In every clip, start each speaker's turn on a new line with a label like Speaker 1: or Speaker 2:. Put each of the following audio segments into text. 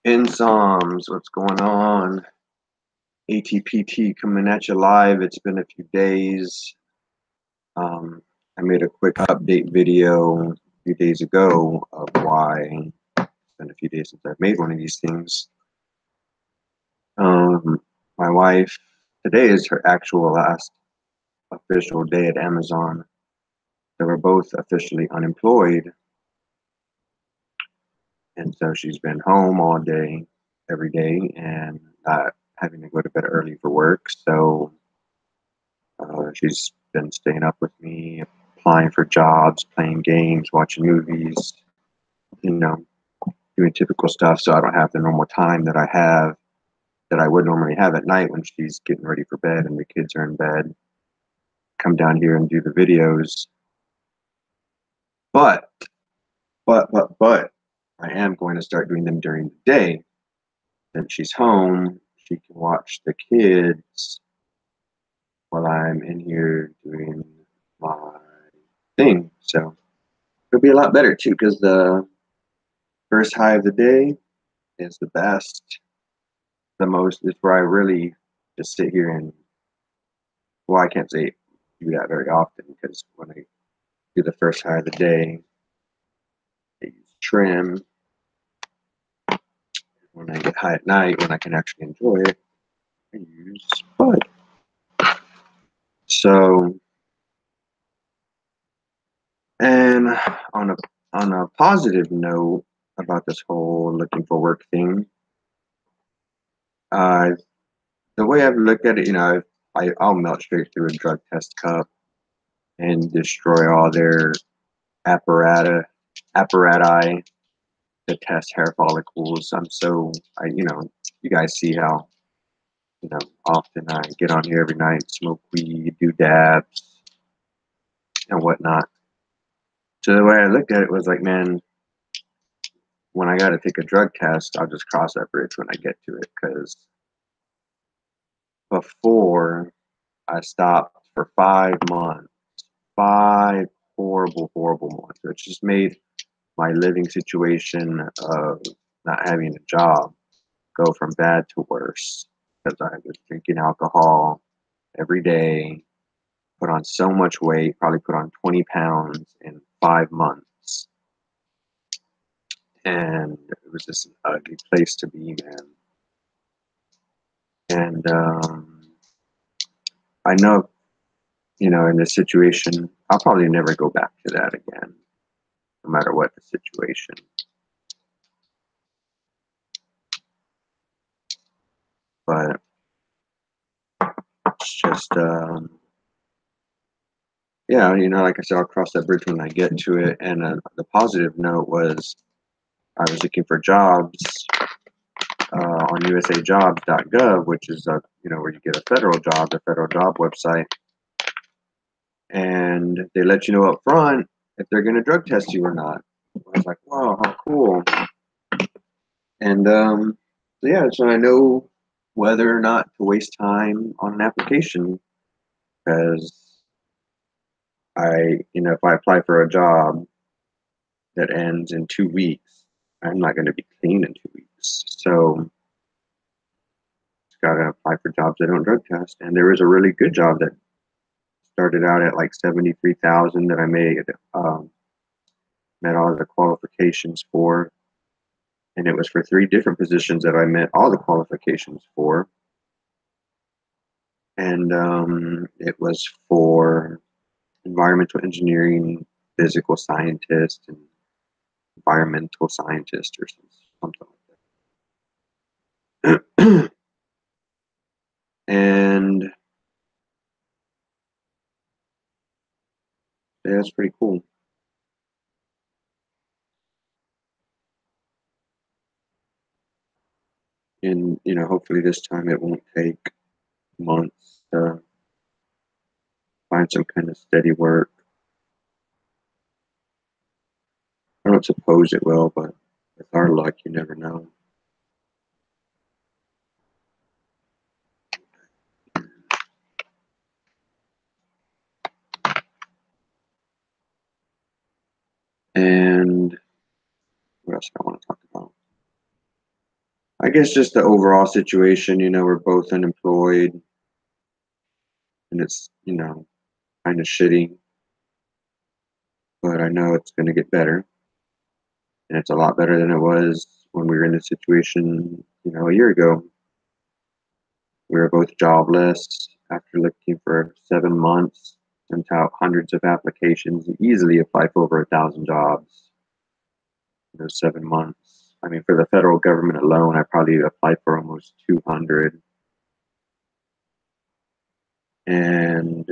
Speaker 1: Insoms, what's going on? Atpt coming at you live. It's been a few days. I made a quick update video a few days ago of why it's been a few days since I've made one of these things. My wife, today is her actual last official day at Amazon. They were both officially unemployed. And so she's been home all day, every day, and not having to go to bed early for work. So she's been staying up with me, applying for jobs, playing games, watching movies, you know, doing typical stuff. So I don't have the normal time that I would normally have at night when she's getting ready for bed and the kids are in bed. Come down here and do the videos. But, but, I am going to start doing them during the day. Then she's home. She can watch the kids while I'm in here doing my thing. So it'll be a lot better too, because the first high of the day is the best. The most is where I really just sit here and, well, I can't say do that very often because when I do the first high of the day, I use trim. When I get high at night, when I can actually enjoy it, I use bud. So, and on a on a positive note about this whole looking for work thing, uh, the way I've looked at it, I'll melt straight through a drug test cup and destroy all their apparati to test hair follicles. You guys see how, often I get on here every night, smoke weed, do dabs and whatnot. So the way I looked at it was like, man, when I got to take a drug test, I'll just cross that bridge when I get to it. Because before I stopped for 5 months, 5 horrible months, which just made my living situation of not having a job go from bad to worse, because I was drinking alcohol every day, put on so much weight, probably put on 20 pounds in 5 months. And it was just an ugly place to be, man. And I know, in this situation, I'll probably never go back to that again, no matter what the situation. But it's just, yeah, like I said, I'll cross that bridge when I get to it. And the positive note was I was looking for jobs on usajobs.gov, which is where you get a federal job, the federal job website, and they let you know up front if they're going to drug test you or not. I was like, wow, how cool! And yeah, so I know whether or not to waste time on an application, because if I apply for a job that ends in 2 weeks, I'm not going to be clean in 2 weeks. So got to apply for jobs that don't drug test. And there was a really good job that started out at like 73,000 that I met all the qualifications for, and it was for 3 different positions that I met all the qualifications for. And it was for environmental engineering, physical scientist, and environmental scientist, or something like that. And yeah, that's pretty cool. And hopefully this time it won't take months to find some kind of steady work. I don't suppose it will, but with our luck, you never know. And what else do I want to talk about? I guess just the overall situation, we're both unemployed and it's, kind of shitty, but I know it's going to get better. And it's a lot better than it was when we were in this situation, a year ago. We were both jobless after looking for 7 months, sent out hundreds of applications, easily applied for over 1,000 jobs in those 7 months. I mean, for the federal government alone, I probably applied for almost 200. And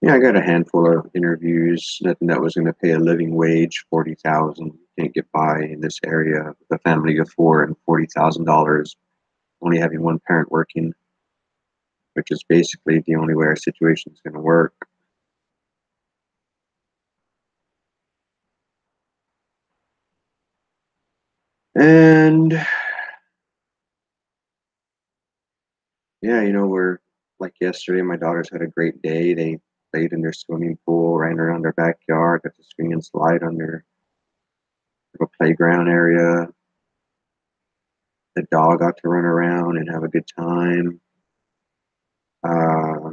Speaker 1: yeah, I got a handful of interviews, nothing that was going to pay a living wage, 40,000. Can't get by in this area with a family of four and $40,000, only having one parent working, which is basically the only way our situation is going to work. And yeah, we're like yesterday, my daughters had a great day. They played in their swimming pool, ran around their backyard, got to swing and slide on their little playground area. The dog got to run around and have a good time. Uh,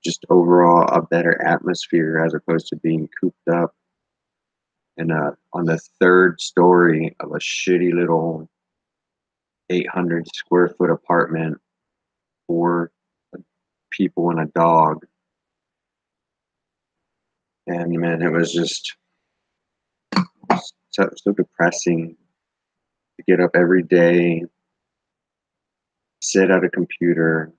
Speaker 1: just overall a better atmosphere as opposed to being cooped up in on the third story of a shitty little 800 square foot apartment for people and a dog. And man, it was just so depressing to get up every day, sit at a computer,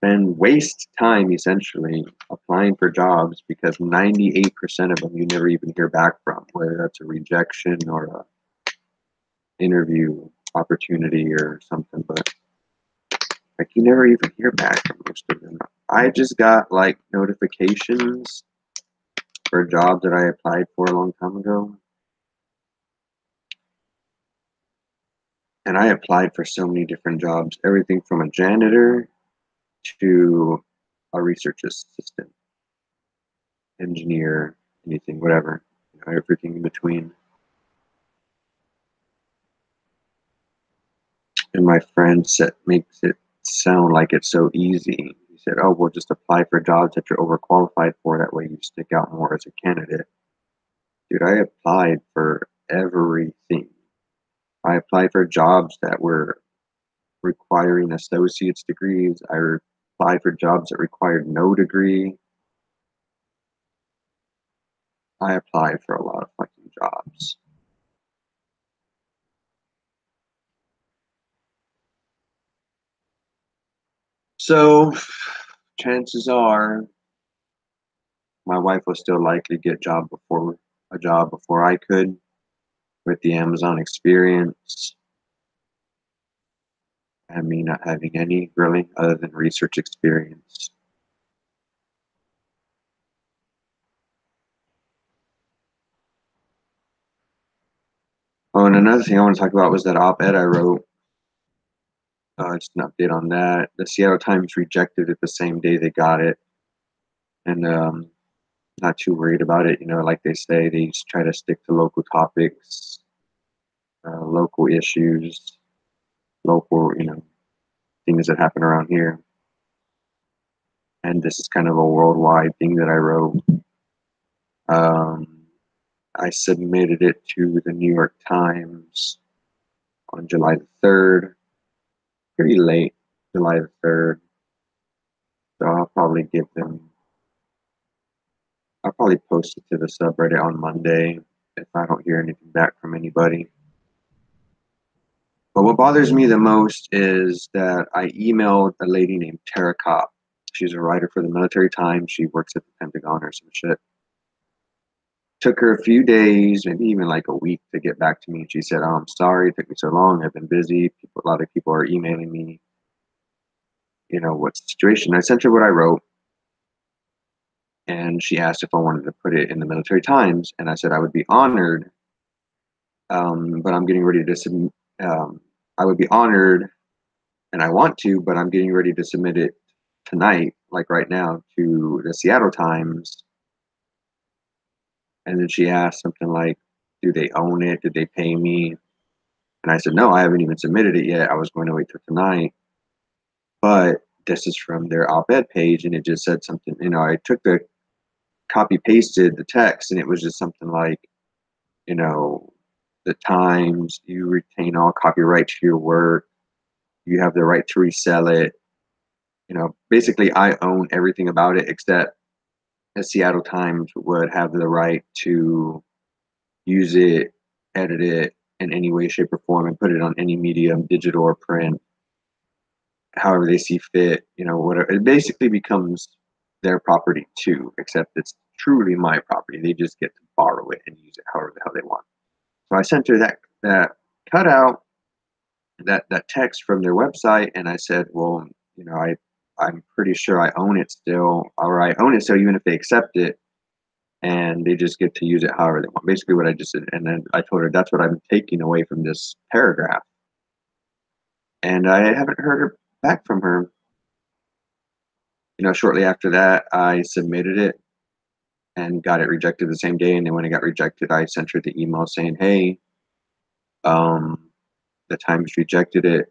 Speaker 1: and waste time essentially applying for jobs because 98% of them you never even hear back from, whether that's a rejection or a interview opportunity or something. But like you never even hear back from most of them. I just got like notifications for jobs that I applied for a long time ago. And I applied for so many different jobs, everything from a janitor to a research assistant, engineer, anything, whatever, everything in between. And my friend makes it sound like it's so easy. He said, "Oh, we'll just apply for jobs that you're overqualified for. That way you stick out more as a candidate." Dude, I applied for everything. I applied for jobs that were requiring associate's degrees. I applied for jobs that required no degree. I applied for a lot of fucking jobs. So chances are my wife will still likely get a job before I could with the Amazon experience and me not having any really other than research experience. Oh, and another thing I want to talk about was that op-ed I wrote. Just an update on that. The Seattle Times rejected it the same day they got it, and not too worried about it. Like they say, they just try to stick to local topics, local issues, local, things that happen around here. And this is kind of a worldwide thing that I wrote. Um, I submitted it to the New York Times on July the 3rd, pretty late, July the 3rd. So I'll probably post it to the subreddit on Monday if I don't hear anything back from anybody. But what bothers me the most is that I emailed a lady named Tara Kopp. She's a writer for the Military Times. She works at the Pentagon or some shit. Took her a few days, maybe even like a week to get back to me. She said, "Oh, I'm sorry, it took me so long. I've been busy. A lot of people are emailing me, what's the situation?" I sent her what I wrote, and she asked if I wanted to put it in the Military Times, and I said I would be honored, but I'm getting ready to submit. I would be honored, and I want to, but I'm getting ready to submit it tonight, like right now, to the Seattle Times. And then she asked something like, Do they own it? Did they pay me? And I said, no, I haven't even submitted it yet. I was going to wait till tonight. But this is from their op-ed page, and it just said something. I took the copy pasted the text, and it was just something like, you know, the Times, you retain all copyright to your work. You have the right to resell it. Basically, I own everything about it except the Seattle Times would have the right to use it, edit it in any way, shape, or form, and put it on any medium, digital or print, however they see fit. Whatever. It basically becomes their property too, except it's truly my property. They just get to borrow it and use it however the hell they want. So I sent her that cutout, that text from their website, and I said, well, I'm pretty sure I own it still, or I own it still even if they accept it, and they just get to use it however they want. Basically what I just said. And then I told her that's what I'm taking away from this paragraph. And I haven't heard back from her. Shortly after that, I submitted it and got it rejected the same day. And then when it got rejected, I sent her the email saying, hey, the Times rejected it.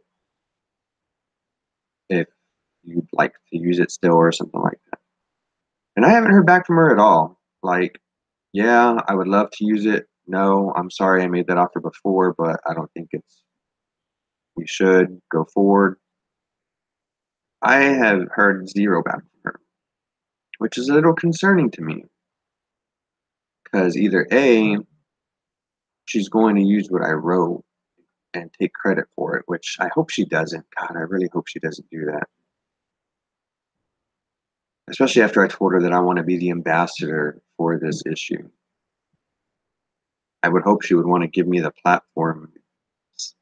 Speaker 1: If you'd like to use it still, or something like that. And I haven't heard back from her at all. Like, yeah, I would love to use it. No, I'm sorry I made that offer before, but I don't think we should go forward. I have heard zero back from her, which is a little concerning to me. Because either A, she's going to use what I wrote and take credit for it, which I hope she doesn't. God, I really hope she doesn't do that. Especially after I told her that I want to be the ambassador for this issue. I would hope she would want to give me the platform,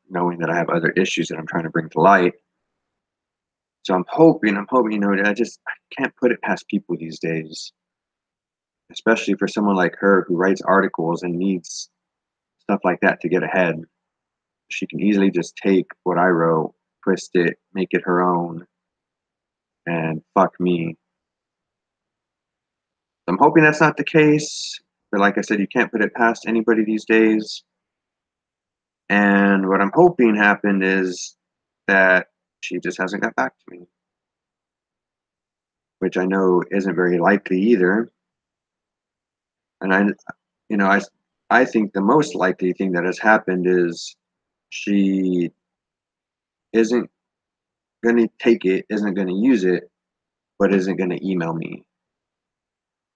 Speaker 1: knowing that I have other issues that I'm trying to bring to light. So I'm hoping, I can't put it past people these days, especially for someone like her who writes articles and needs stuff like that to get ahead. She can easily just take what I wrote, twist it, make it her own, and fuck me. I'm hoping that's not the case, but like I said, you can't put it past anybody these days. And what I'm hoping happened is that she just hasn't got back to me, which I know isn't very likely either. And I think the most likely thing that has happened is she isn't going to take it, isn't going to use it, but isn't going to email me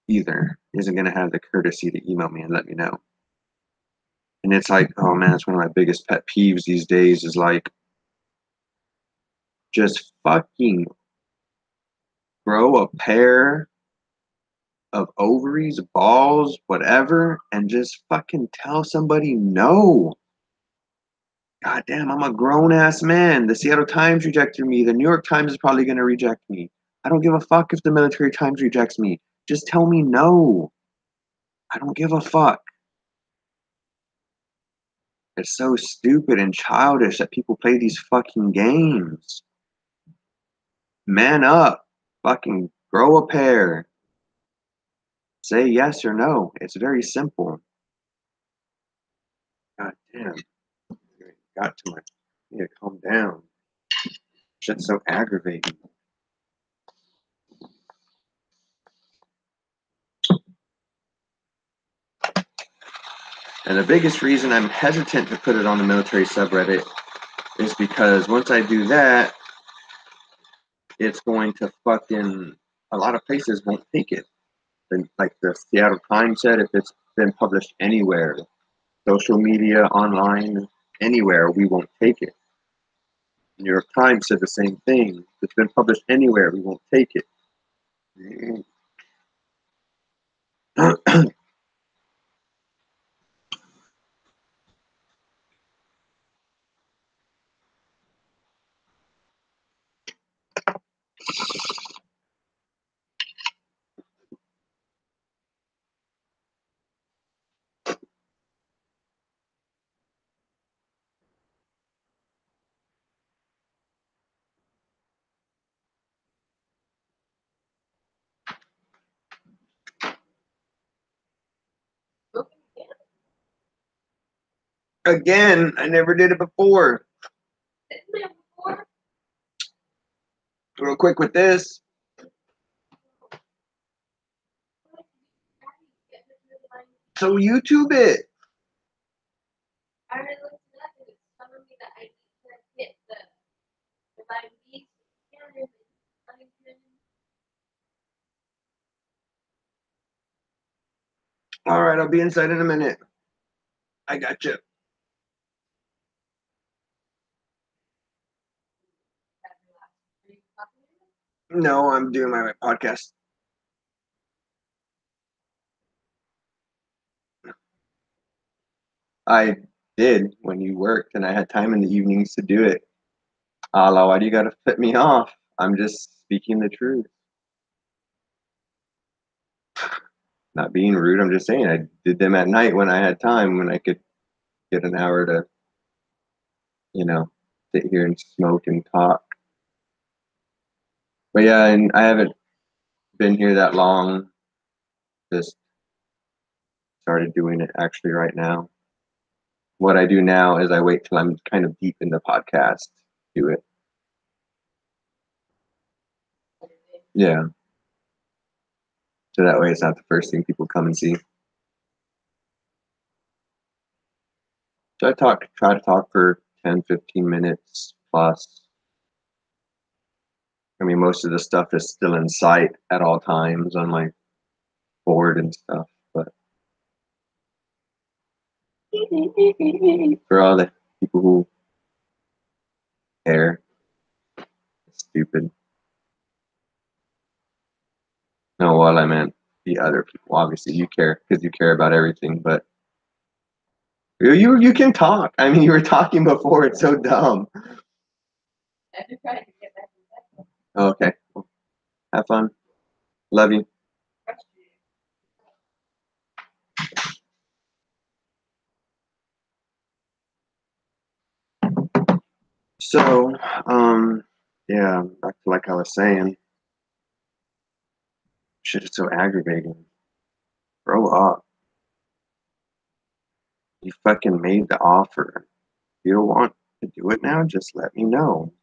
Speaker 1: either. Isn't going to have the courtesy to email me and let me know. And it's like, oh man, it's one of my biggest pet peeves these days is like, just fucking grow a pair of ovaries, balls, whatever, and just fucking tell somebody no. God damn, I'm a grown ass man. The Seattle Times rejected me. The New York Times is probably going to reject me. I don't give a fuck if the Military Times rejects me. Just tell me no. I don't give a fuck. It's so stupid and childish that people play these fucking games. Man up. Fucking grow a pair. Say yes or no. It's very simple. God damn. Got to my. I need to calm down. Shit's so aggravating. And the biggest reason I'm hesitant to put it on the military subreddit is because once I do that, it's going to fucking, a lot of places won't take it. And like the Seattle Times said, if it's been published anywhere, social media, online, anywhere, we won't take it. New York Times said the same thing. If it's been published anywhere, we won't take it. Again, I never did it before. Real quick with this. So YouTube it. All right, I'll be inside in a minute. I got you. No, I'm doing my podcast. I did when you worked, and I had time in the evenings to do it. Allah, why do you got to flip me off? I'm just speaking the truth. Not being rude. I'm just saying I did them at night when I had time, when I could get an hour to, sit here and smoke and talk. But yeah, and I haven't been here that long. Just started doing it actually right now. What I do now is I wait till I'm kind of deep in the podcast, do it. Yeah. So that way it's not the first thing people come and see. So I try to talk for 10, 15 minutes plus. I mean, most of the stuff is still in sight at all times on my board and stuff, but for all the people who care, it's stupid. No, well, I meant the other people. Obviously, you care because you care about everything, but you can talk. I mean, you were talking before. It's so dumb. Okay, well, have fun. Love you. So, yeah, back to like I was saying, shit is so aggravating. Grow up. You fucking made the offer. If you don't want to do it now, just let me know.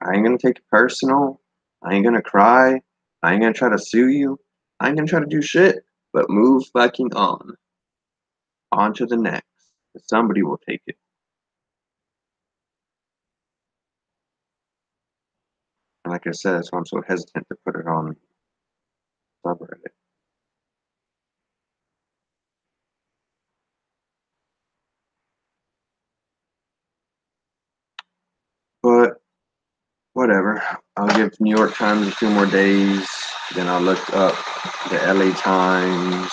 Speaker 1: I ain't gonna take it personal. I ain't gonna cry. I ain't gonna try to sue you. I ain't gonna try to do shit. But move fucking on. On to the next. Somebody will take it. And like I said, that's why I'm so hesitant to put it on subreddit. But whatever. I'll give New York Times a few more days. Then I'll look up the LA Times.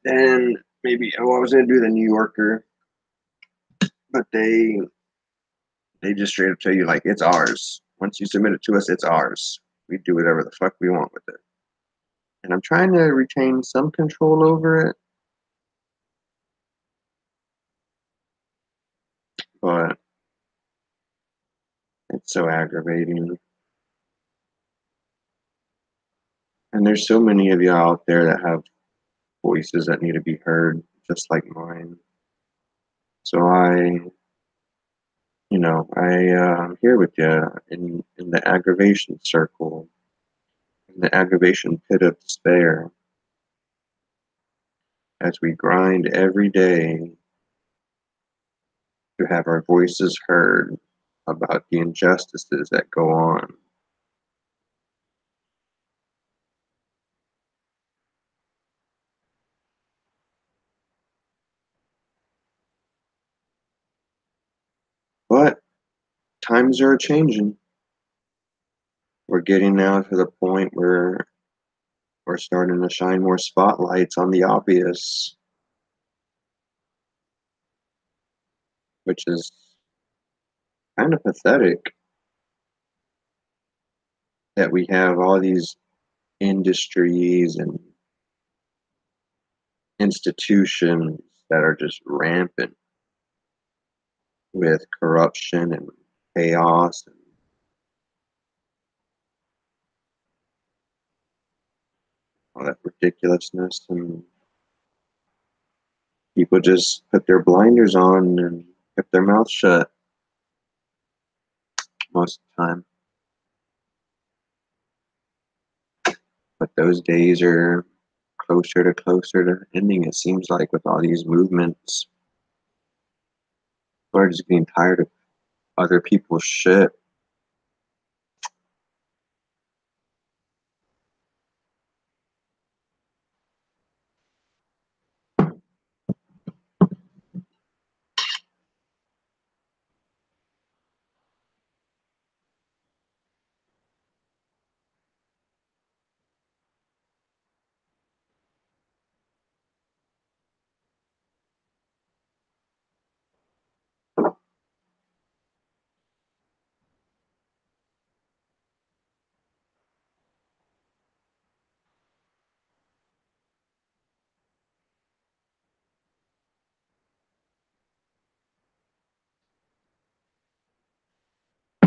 Speaker 1: Then maybe I was gonna do the New Yorker, but they just straight up tell you like it's ours. Once you submit it to us, it's ours. We do whatever the fuck we want with it. And I'm trying to retain some control over it, but it's so aggravating. And there's so many of you out there that have voices that need to be heard, just like mine. So I'm here with you in the aggravation circle, in the aggravation pit of despair, as we grind every day to have our voices heard about the injustices that go on. But times are changing. We're getting now to the point where we're starting to shine more spotlights on the obvious, which is kind of pathetic that we have all these industries and institutions that are just rampant with corruption and chaos and all that ridiculousness, and people just put their blinders on and kept their mouth shut most of the time. But those days are closer to ending, it seems like, with all these movements. People are just getting tired of other people's shit.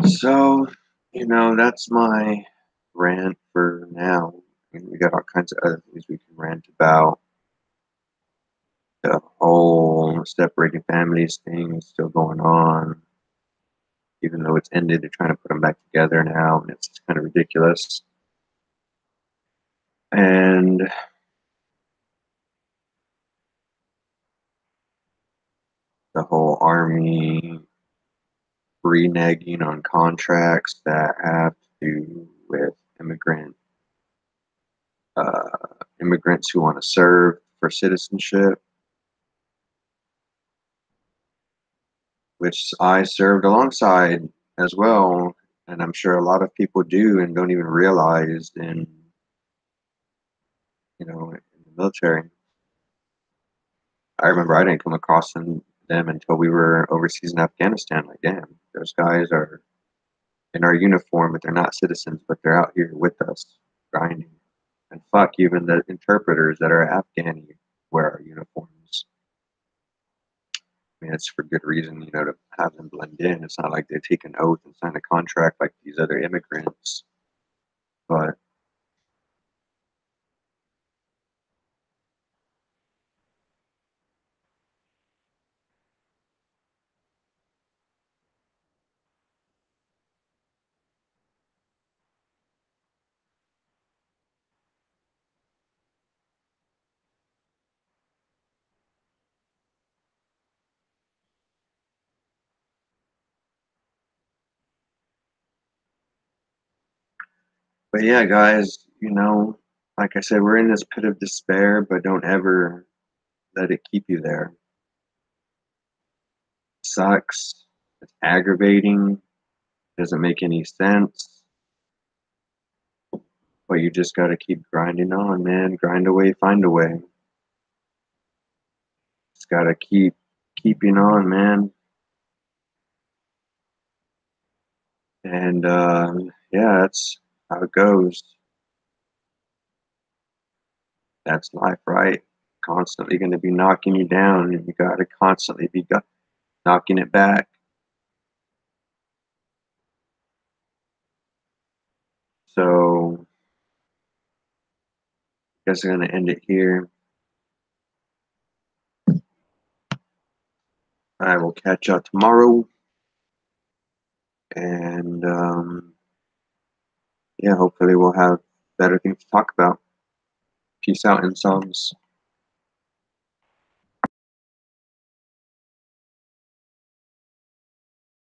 Speaker 1: So, that's my rant for now. I mean, we got all kinds of other things we can rant about. The whole separating families thing is still going on, even though it's ended. They're trying to put them back together now, and it's kind of ridiculous. And the whole army reneging on contracts that have to do with uh, immigrants who want to serve for citizenship, which I served alongside as well, and I'm sure a lot of people do and don't even realize in the military. I remember I didn't come across them until we were overseas in Afghanistan. Like, damn, those guys are in our uniform, but they're not citizens, but they're out here with us grinding. And fuck, even the interpreters that are Afghani wear our uniforms. I mean, it's for good reason, to have them blend in. It's not like they take an oath and sign a contract like these other immigrants. But yeah, guys, like I said, we're in this pit of despair, but don't ever let it keep you there. It sucks. It's aggravating. Doesn't make any sense. But you just got to keep grinding on, man. Grind away, find a way. Just got to keep keeping on, man. And yeah, that's how it goes. That's life, right? Constantly going to be knocking you down, and you got to constantly be knocking it back. So, I guess I'm going to end it here. I will catch you tomorrow. And yeah, hopefully we'll have better things to talk about. Peace out, in songs.